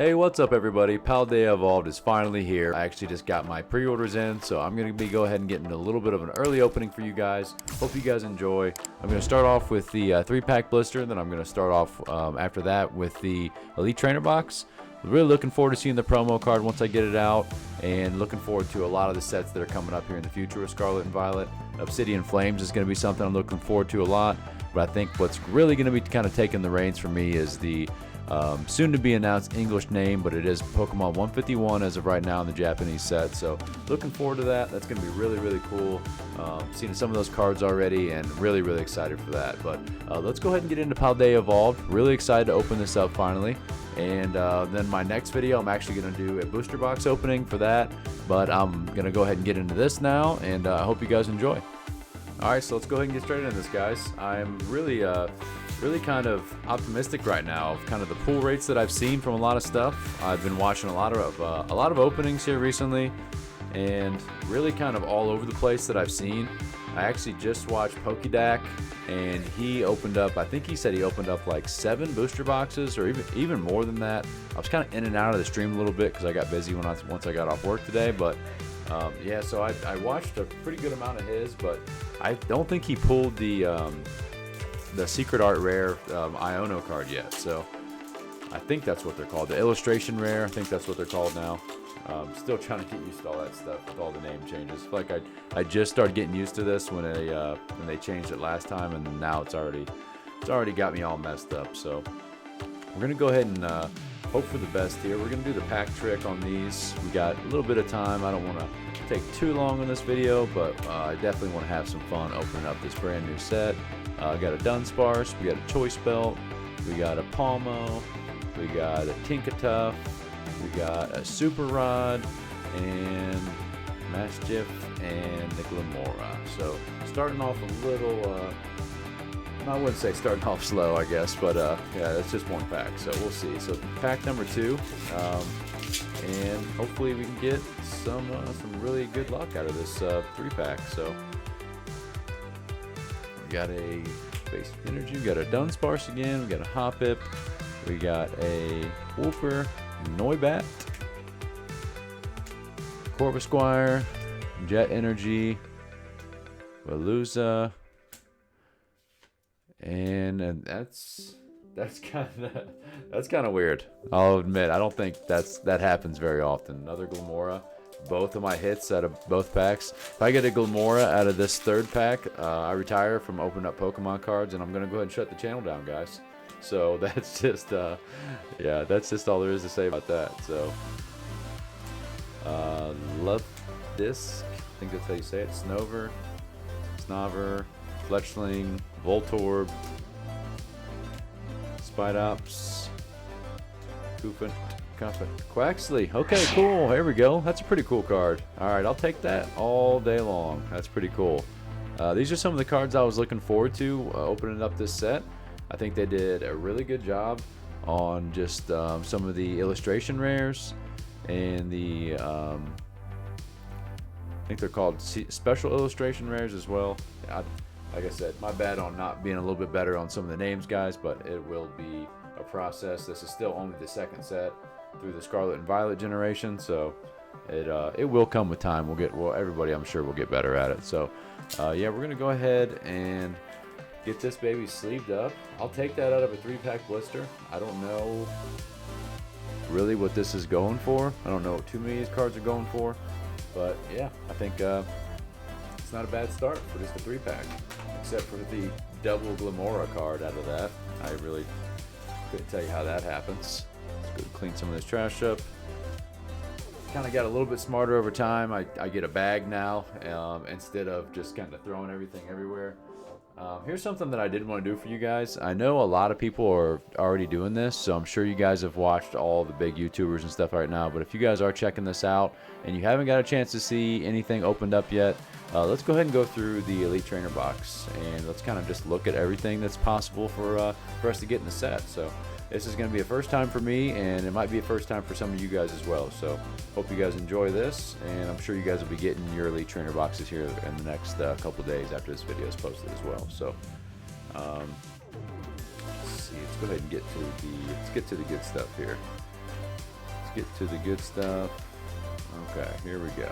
Hey, what's up everybody? Paldea Evolved is finally here. I actually just got my pre-orders in, so I'm going to go ahead and get into a little bit of an early opening for you guys. Hope you guys enjoy. I'm going to start off with the 3-pack blister, then I'm going to start off after that with the Elite Trainer box. Really looking forward to seeing the promo card once I get it out, and looking forward to a lot of the sets that are coming up here in the future with Scarlet and Violet. Obsidian Flames is going to be something I'm looking forward to a lot, but I think what's really going to be kind of taking the reins for me is the soon to be announced English name, but it is Pokemon 151 as of right now in the Japanese set. So looking forward to that. That's going to be really cool. Seen some of those cards already and really excited for that. But let's go ahead and get into Paldea Evolved. Really excited to open this up finally. And then my next video, I'm actually going to do a booster box opening for that. But I'm going to go ahead and get into this now, and I hope you guys enjoy. Alright, so let's go ahead and get straight into this, guys. I'm really kind of optimistic right now of kind of the pull rates that I've seen from a lot of stuff. I've been watching a lot of openings here recently, and really kind of all over the place that I've seen. I actually just watched Pokédak, and he opened up, I think he said he opened up like 7 booster boxes, or even more than that. I was kind of in and out of the stream a little bit because I got busy once I got off work today, but yeah, so I watched a pretty good amount of his, but I don't think he pulled the Secret Art Rare Iono card yet. So I think that's what they're called. The Illustration Rare, I think that's what they're called now. Still trying to get used to all that stuff with all the name changes. I feel like I just started getting used to this when they changed it last time, and now it's already got me all messed up. So we're gonna go ahead and hope for the best here. We're gonna do the pack trick on these. We got a little bit of time. I don't want to take too long on this video, but I definitely want to have some fun opening up this brand new set. We got a Dunsparce, we got a Choice Belt, we got a Palmo, we got a Tinkatuff, we got a Super Rod, and Mastiff, and the Glamora. So starting off a little, I wouldn't say starting off slow, I guess, but yeah, that's just one pack, so we'll see. So pack number 2, and hopefully we can get some really good luck out of this 3-pack. So we got a Basic Energy, we got a Dunsparce again, we got a Hoppip, we got a Wolfer, Noibat, Corvisquire, Jet Energy, Veluza, and that's kind of weird. I'll admit, I don't think that happens very often. Another Glamora. Both of my hits out of both packs. If I get a Glamora out of this 3rd pack, I retire from opening up Pokemon cards, and I'm gonna go ahead and shut the channel down, guys. So that's just yeah, that's just all there is to say about that. So Love Disc, I think that's how you say it. Snover, Fletchling, Voltorb, Spidops, Koofant, Quaxley. Okay, cool. Here we go. That's a pretty cool card. Alright, I'll take that all day long. That's pretty cool. These are some of the cards I was looking forward to opening up this set. I think they did a really good job on just some of the illustration rares and the I think they're called special illustration rares as well. Like I said, my bad on not being a little bit better on some of the names, guys, but it will be a process. This is still only the 2nd set through the Scarlet and Violet generation, so it will come with time. Everybody, I'm sure, will get better at it. So yeah, we're gonna go ahead and get this baby sleeved up. I'll take that out of a 3-pack blister. I don't know really what this is going for. I don't know what too many of these cards are going for, but yeah, I think it's not a bad start for just a 3-pack, except for the double Glamora card out of that. I really couldn't tell you how that happens. Let's go clean some of this trash up. Kind of got a little bit smarter over time. I get a bag now instead of just kind of throwing everything everywhere. Here's something that I did want to do for you guys. I know a lot of people are already doing this, so I'm sure you guys have watched all the big YouTubers and stuff right now, but if you guys are checking this out and you haven't got a chance to see anything opened up yet, let's go ahead and go through the Elite Trainer box, and let's kind of just look at everything that's possible for us to get in the set. So this is going to be a first time for me, and it might be a first time for some of you guys as well. So hope you guys enjoy this, and I'm sure you guys will be getting your Elite Trainer boxes here in the next couple days after this video is posted as well. So let's see, let's go ahead and get to the good stuff here. Let's get to the good stuff. Okay, here we go.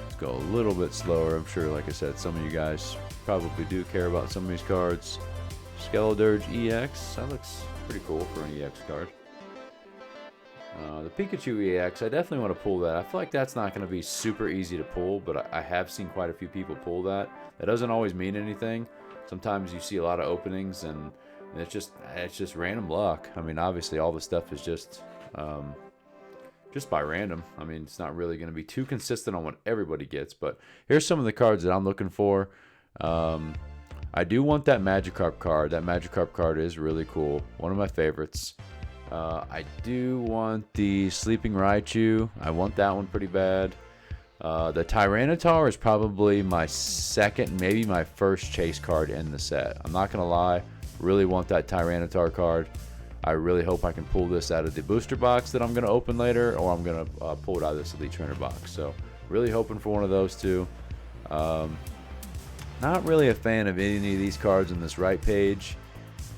Let's go a little bit slower. I'm sure, like I said, some of you guys probably do care about some of these cards. Skeledirge EX. That looks pretty cool for an EX card. The Pikachu EX, I definitely want to pull that. I feel like that's not going to be super easy to pull, but I have seen quite a few people pull that. That doesn't always mean anything. Sometimes you see a lot of openings, and it's just random luck. I mean, obviously, all the stuff is just by random. I mean, it's not really going to be too consistent on what everybody gets, but here's some of the cards that I'm looking for. I do want that Magikarp card. That Magikarp card is really cool. One of my favorites. I do want the Sleeping Raichu. I want that one pretty bad. The Tyranitar is probably my second, maybe my first chase card in the set. I'm not going to lie. Really want that Tyranitar card. I really hope I can pull this out of the booster box that I'm going to open later, or I'm going to pull it out of this Elite Trainer box. So really hoping for one of those two. Not really a fan of any of these cards on this right page.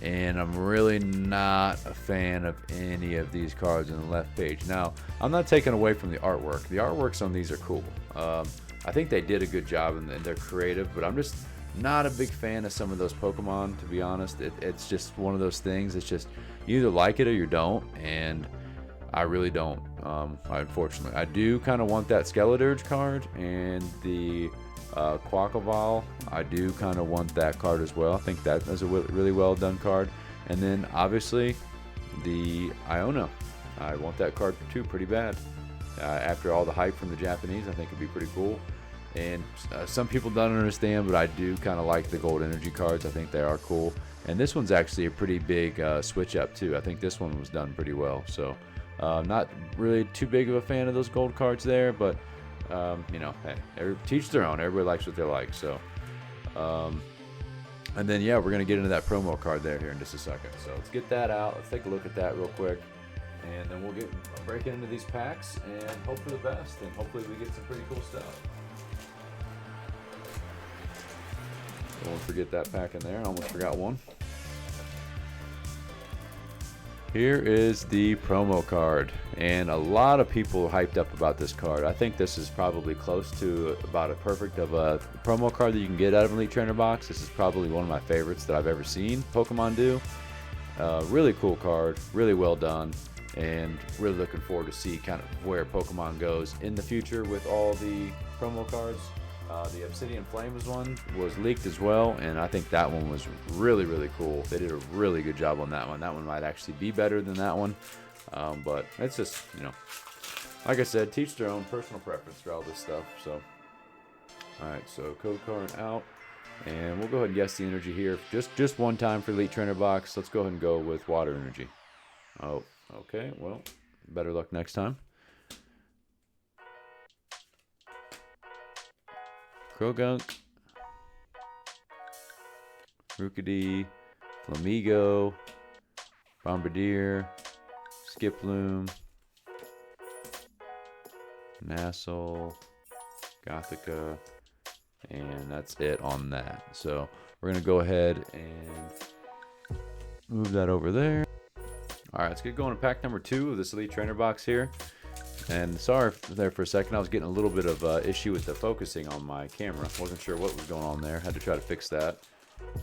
And I'm really not a fan of any of these cards on the left page. Now, I'm not taking away from the artwork. The artworks on these are cool. I think they did a good job and they're creative, but I'm just not a big fan of some of those Pokemon, to be honest. It's just one of those things. It's just you either like it or you don't, and I really don't, unfortunately. I do kind of want that Skeledirge card, and the Quackleval, I do kind of want that card as well. I think that is a really well done card. And then obviously the Iona, I want that card too pretty bad. After all the hype from the Japanese, I think it'd be pretty cool. And some people don't understand, but I do kind of like the gold energy cards. I think they are cool. And this one's actually a pretty big switch up too. I think this one was done pretty well. So not really too big of a fan of those gold cards there, but you know, hey, teach their own. Everybody likes what they like. So, and then yeah, we're gonna get into that promo card there here in just a second. So let's get that out. Let's take a look at that real quick, and then we'll break into these packs and hope for the best. And hopefully we get some pretty cool stuff. Don't forget that pack in there. I almost forgot one. Here is the promo card, and a lot of people hyped up about this card. I think this is probably close to about a perfect of a promo card that you can get out of an Elite Trainer box. This is probably one of my favorites that I've ever seen Pokemon do. Really cool card, really well done, and really looking forward to see kind of where Pokemon goes in the future with all the promo cards. The Obsidian Flames one was leaked as well, and I think that one was really, really cool. They did a really good job on that one. That one might actually be better than that one, but it's just, you know, like I said, teach their own personal preference for all this stuff. So, all right, so code card out, and we'll go ahead and guess the energy here. Just one time for Elite Trainer box. Let's go ahead and go with water energy. Oh, okay. Well, better luck next time. Krogunk, Rookidee, Flamigo, Bombardier, Skiploom, Nassau, Gothica, and that's it on that. So we're going to go ahead and move that over there. All right, let's get going to pack number 2 of this Elite Trainer box here. And sorry there for a second, I was getting a little bit of issue with the focusing on my camera. Wasn't sure what was going on there. Had to try to fix that.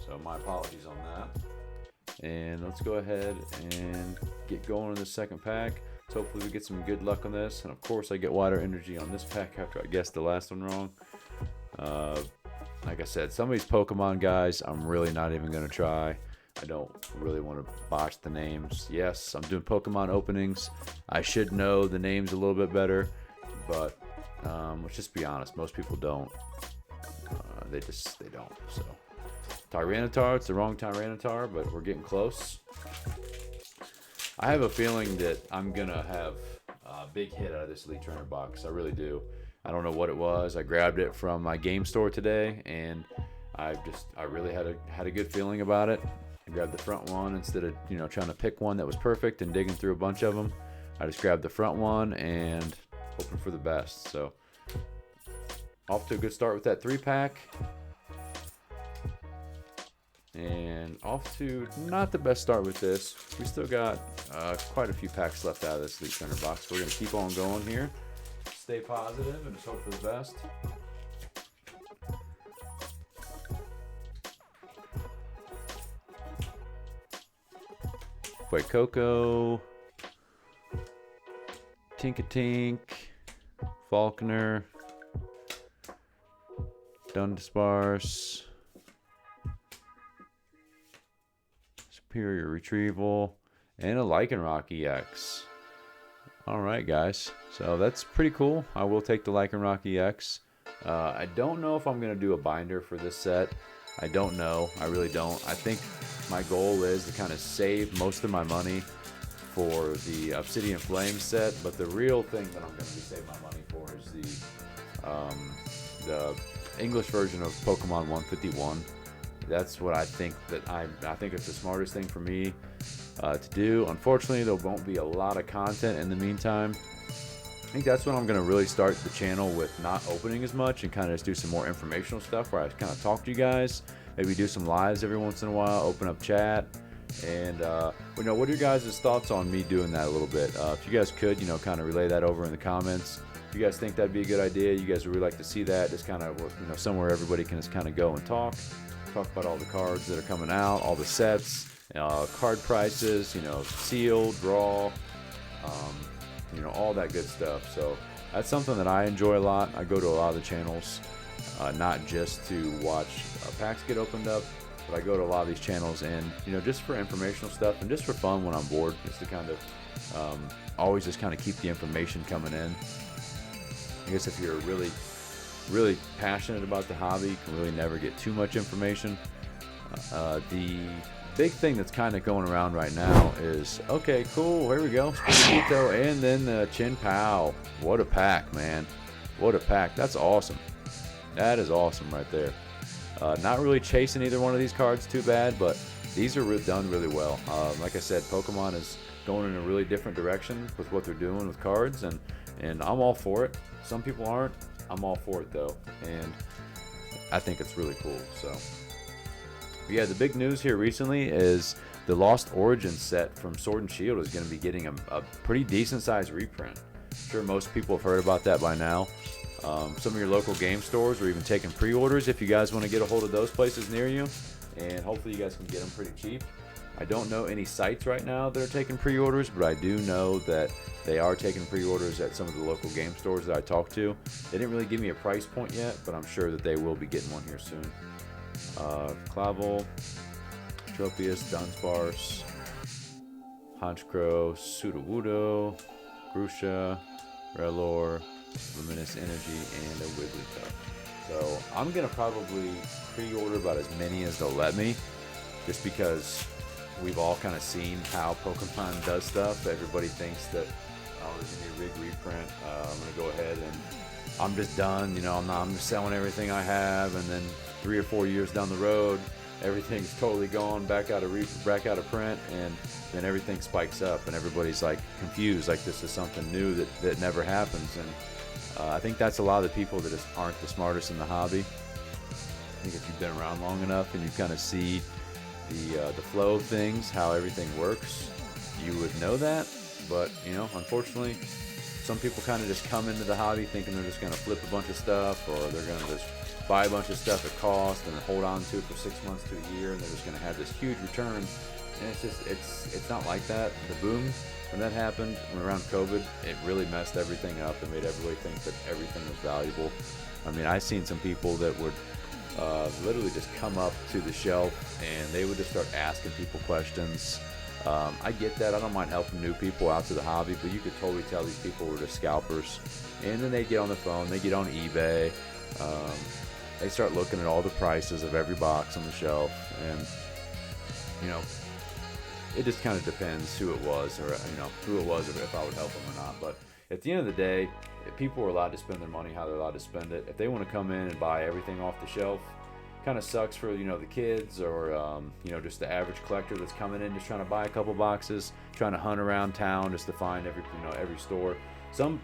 So my apologies on that. And let's go ahead and get going on the second pack. So hopefully we get some good luck on this. And of course I get water energy on this pack after I guessed the last one wrong. Like I said, some of these Pokemon guys, I'm really not even going to try. I don't really want to botch the names. Yes, I'm doing Pokemon openings. I should know the names a little bit better, but let's just be honest. Most people don't. They don't. So, Tyranitar, it's the wrong Tyranitar, but we're getting close. I have a feeling that I'm gonna have a big hit out of this Elite Trainer box. I really do. I don't know what it was. I grabbed it from my game store today, and I really had a good feeling about it. I grabbed the front one instead of, you know, trying to pick one that was perfect and digging through a bunch of them. I just grabbed the front one and hoping for the best. So off to a good start with that 3-pack. And off to not the best start with this. We still got quite a few packs left out of this Elite Trainer box. We're going to keep on going here. Stay positive and just hope for the best. Quake Coco, Tinkatink, Falconer, Dunsparce, Superior Retrieval, and a Lycanroc EX. Alright guys, so that's pretty cool. I will take the Lycanroc EX. I don't know if I'm going to do a binder for this set. I don't know. I really don't. I think my goal is to kind of save most of my money for the Obsidian Flame set, but the real thing that I'm going to be saving my money for is the English version of Pokemon 151. That's what I think that I think it's the smartest thing for me to do. Unfortunately, there won't be a lot of content in the meantime. I think that's when I'm going to really start the channel with not opening as much and kind of just do some more informational stuff where I kind of talk to you guys, maybe do some lives every once in a while, open up chat, and you know, what are your guys' thoughts on me doing that a little bit? If you guys could, you know, kind of relay that over in the comments. If you guys think that'd be a good idea, you guys would really like to see that, just kind of, you know, somewhere everybody can just kind of go and talk about all the cards that are coming out, all the sets, card prices, you know, sealed, raw, you know, all that good stuff. So that's something that I enjoy a lot. I go to a lot of the channels, not just to watch packs get opened up, but I go to a lot of these channels and, you know, just for informational stuff and just for fun when I'm bored, just to kind of always just kind of keep the information coming in. I guess if you're really passionate about the hobby, you can really never get too much information. The big thing that's kind of going around right now is, okay, cool, here we go, Spinito, and then the Chin Pao. What a pack, man. What a pack. That's awesome. That is awesome right there. Not really chasing either one of these cards too bad, but these are done really well. Like I said, Pokemon is going in a really different direction with what they're doing with cards, and I'm all for it. Some people aren't. I'm all for it though, and I think it's really cool. So yeah, the big news here recently is the Lost Origins set from Sword and Shield is going to be getting a pretty decent sized reprint. I'm sure most people have heard about that by now. Some of your local game stores are even taking pre-orders if you guys want to get a hold of those places near you, and hopefully you guys can get them pretty cheap. I don't know any sites right now that are taking pre-orders, but I do know that they are taking pre-orders at some of the local game stores that I talked to. They didn't really give me a price point yet, but I'm sure that they will be getting one here soon. Clavel, Tropius, Dunsparce, Honchkrow, Sudowoodo, Grusha, Rellor, Luminous Energy, and a Wigglytuff. So I'm going to probably pre-order about as many as they'll let me, just because we've all kind of seen how Pokemon does stuff. Everybody thinks that, oh, there's going to be a big reprint. I'm going to go ahead and I'm just done. You know, I'm just selling everything I have, and then 3 or 4 years down the road, everything's totally gone back out of print, and then everything spikes up, and everybody's like confused, like this is something new that never happens. And I think that's a lot of the people that just aren't the smartest in the hobby. I think if you've been around long enough and you kind of see the flow of things, how everything works, you would know that. But you know, unfortunately, some people kind of just come into the hobby thinking they're just going to flip a bunch of stuff, or they're going to just buy a bunch of stuff at cost and then hold on to it for 6 months to a year, and they're just going to have this huge return. And it's not like that. The boom, when that happened around COVID, it really messed everything up and made everybody think that everything was valuable. I mean, I've seen some people that would literally just come up to the shelf and they would just start asking people questions. I get that. I don't mind helping new people out to the hobby, but you could totally tell these people were just scalpers. And then they get on the phone, they get on eBay, they start looking at all the prices of every box on the shelf, and you know, it just kind of depends who it was, or you know, who it was, if I would help them or not. But at the end of the day, if people are allowed to spend their money how they're allowed to spend it. If they want to come in and buy everything off the shelf, kind of sucks for, you know, the kids, or you know, just the average collector that's coming in just trying to buy a couple boxes, trying to hunt around town just to find every store. some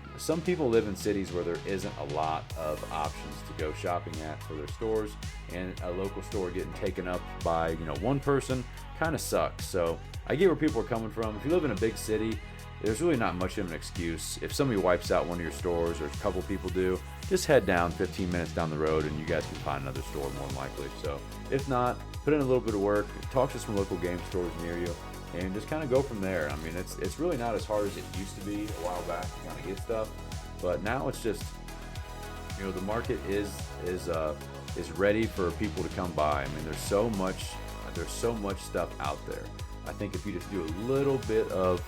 people live in cities where there isn't a lot of options to go shopping at for their stores, and a local store getting taken up by one person kind of sucks. So I get where people are coming from. If you live in a big city, there's really not much of an excuse. If somebody wipes out one of your stores, or a couple people do, just head down 15 minutes down the road and you guys can find another store more than likely. So if not, put in a little bit of work, talk to some local game stores near you, and just kind of go from there. I mean, it's really not as hard as it used to be a while back to kind of get stuff, but now it's just, the market is ready for people to come by. I mean, there's so much stuff out there. I think if you just do a little bit of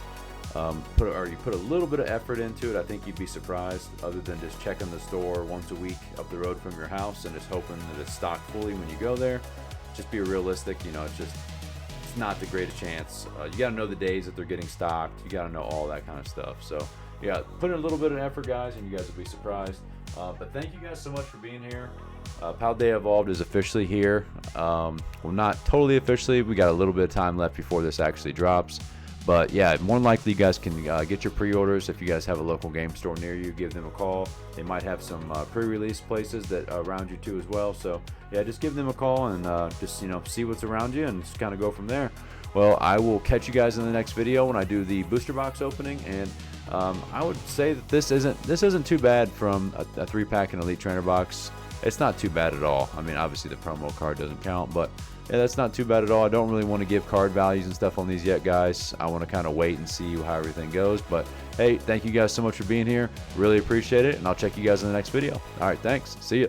put a little bit of effort into it, I think you'd be surprised. Other than just checking the store once a week up the road from your house and just hoping that it's stocked fully when you go there, just be realistic. It's not the greatest chance. You got to know the days that they're getting stocked. You got to know all that kind of stuff. So yeah, put in a little bit of effort, guys, and you guys will be surprised. But thank you guys so much for being here. Paldea Evolved is officially here. Well, not totally officially. We got a little bit of time left before this actually drops. But yeah, more than likely you guys can get your pre-orders. If you guys have a local game store near you, give them a call. They might have some pre-release places that are around you too as well. So yeah, just give them a call and just see what's around you and just kind of go from there. Well, I will catch you guys in the next video when I do the booster box opening. And I would say that this isn't too bad from a 3-pack and Elite Trainer box. It's not too bad at all. I mean, obviously the promo card doesn't count, but yeah, that's not too bad at all. I don't really want to give card values and stuff on these yet, guys. I want to kind of wait and see how everything goes. But hey, thank you guys so much for being here. Really appreciate it, and I'll check you guys in the next video. All right, thanks. See ya.